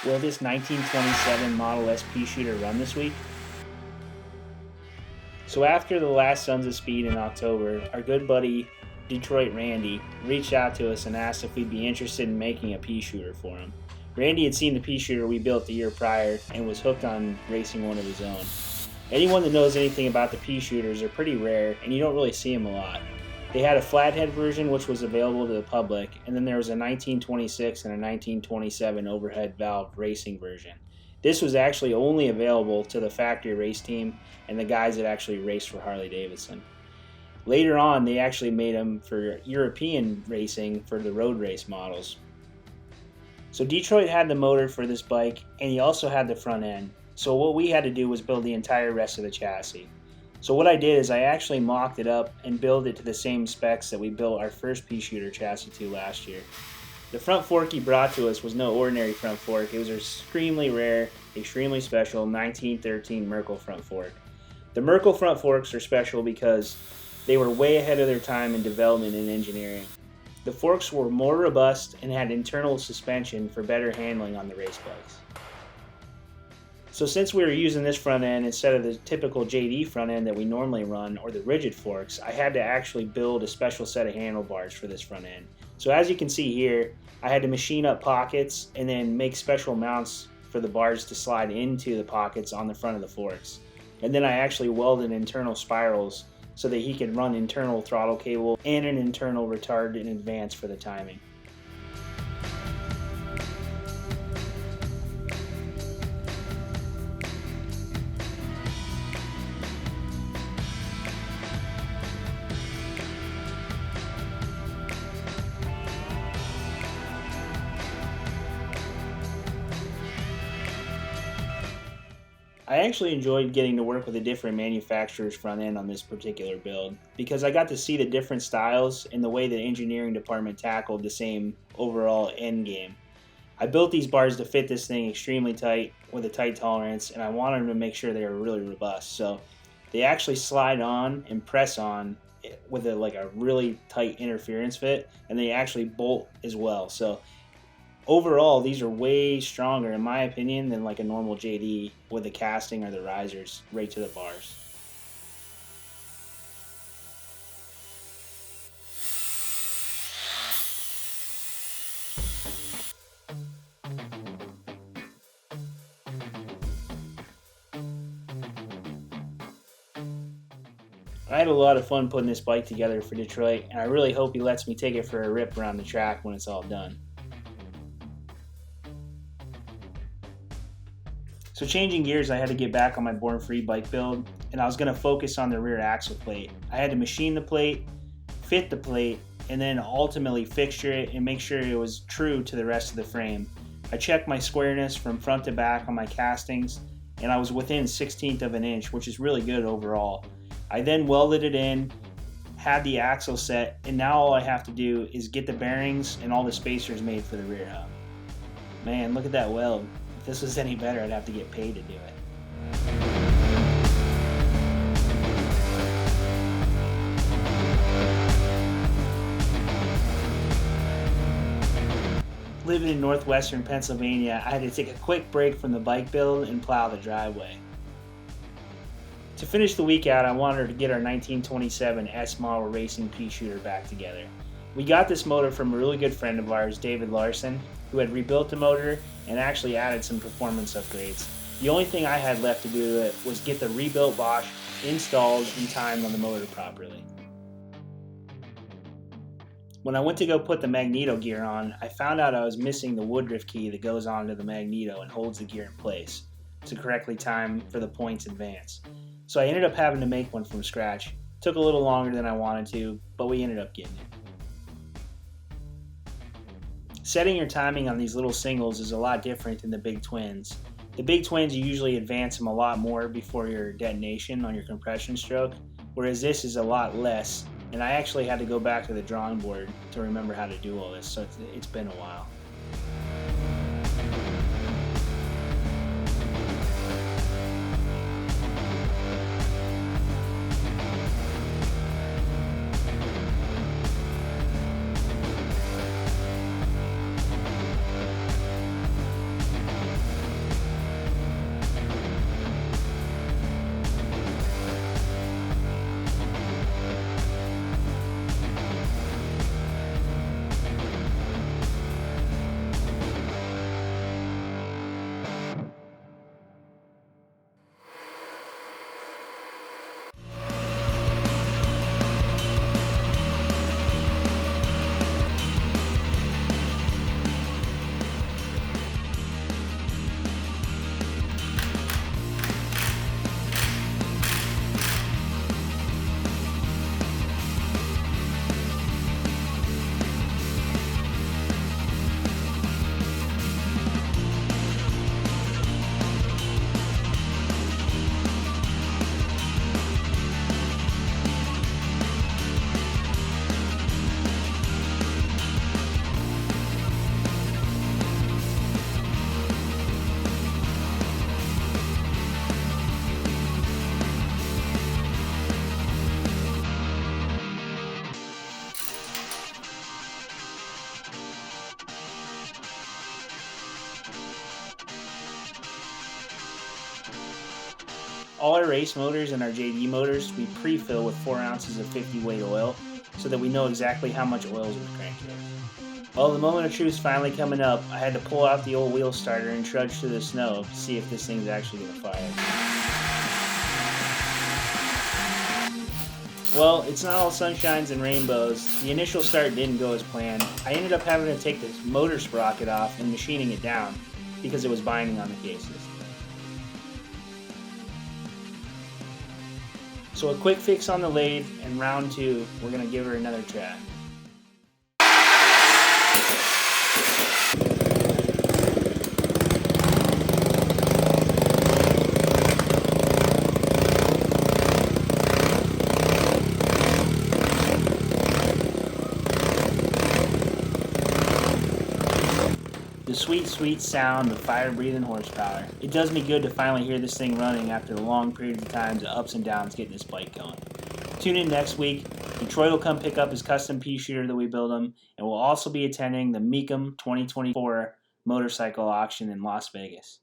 Will this 1927 Model S Peashooter run this week? So after the last Sons of Speed in October, our good buddy Detroit Randy reached out to us and asked if we'd be interested in making a Peashooter for him. Randy had seen the Peashooter we built the year prior and was hooked on racing one of his own. Anyone that knows anything about the Peashooters are pretty rare and you don't really see them a lot. They had a flathead version which was available to the public, and then there was a 1926 and a 1927 overhead valve racing version. This was actually only available to the factory race team and the guys that actually raced for Harley-Davidson. Later on, they actually made them for European racing for the road race models. So Detroit had the motor for this bike, and he also had the front end. So what we had to do was build the entire rest of the chassis. So what I did is I actually mocked it up and built it to the same specs that we built our first Peashooter chassis to last year. The front fork he brought to us was no ordinary front fork. It was an extremely rare, extremely special 1913 Merkle front fork. The Merkle front forks are special because they were way ahead of their time in development and engineering. The forks were more robust and had internal suspension for better handling on the race bikes. So since we were using this front end instead of the typical JD front end that we normally run, or the rigid forks, I had to actually build a special set of handlebars for this front end. So as you can see here, I had to machine up pockets and then make special mounts for the bars to slide into the pockets on the front of the forks. And then I actually welded internal spirals so that he could run internal throttle cable and an internal retard in advance for the timing. I actually enjoyed getting to work with a different manufacturer's front end on this particular build because I got to see the different styles and the way the engineering department tackled the same overall end game. I built these bars to fit this thing extremely tight with a tight tolerance, and I wanted them to make sure they were really robust. So they actually slide on and press on with a really tight interference fit, and they actually bolt as well. So overall, these are way stronger, in my opinion, than like a normal JD with the casting or the risers right to the bars. I had a lot of fun putting this bike together for Detroit, and I really hope he lets me take it for a rip around the track when it's all done. So changing gears, I had to get back on my Born Free bike build, and I was going to focus on the rear axle plate. I had to machine the plate, fit the plate, and then ultimately fixture it and make sure it was true to the rest of the frame. I checked my squareness from front to back on my castings, and I was within 1/16 of an inch, which is really good overall. I then welded it in, had the axle set, and now all I have to do is get the bearings and all the spacers made for the rear hub. Man, look at that weld. If this was any better, I'd have to get paid to do it. Living in northwestern Pennsylvania, I had to take a quick break from the bike build and plow the driveway. To finish the week out, I wanted to get our 1927 S Model Racing Peashooter back together. We got this motor from a really good friend of ours, David Larson, who had rebuilt the motor and actually added some performance upgrades. The only thing I had left to do to it was get the rebuilt Bosch installed and timed on the motor properly. When I went to go put the magneto gear on, I found out I was missing the woodruff key that goes onto the magneto and holds the gear in place to correctly time for the points advance. So I ended up having to make one from scratch. Took a little longer than I wanted to, but we ended up getting it. Setting your timing on these little singles is a lot different than the big twins. The big twins, you usually advance them a lot more before your detonation on your compression stroke, whereas this is a lot less, and I actually had to go back to the drawing board to remember how to do all this, so it's been a while. All our race motors and our JD motors we pre-fill with 4 ounces of 50 weight oil so that we know exactly how much oil is we're cranking in. Well, the moment of truth's finally coming up. I had to pull out the old wheel starter and trudge through the snow to see if this thing's actually going to fire. Well, it's not all sunshines and rainbows. The initial start didn't go as planned. I ended up having to take this motor sprocket off and machining it down because it was binding on the cases. So a quick fix on the lathe, and round 2, we're going to give her another try. The sweet, sweet sound of fire-breathing horsepower. It does me good to finally hear this thing running after the long periods of times of ups and downs getting this bike going. Tune in next week. Detroit will come pick up his custom Peashooter that we build him, and we'll also be attending the Meekum 2024 motorcycle auction in Las Vegas.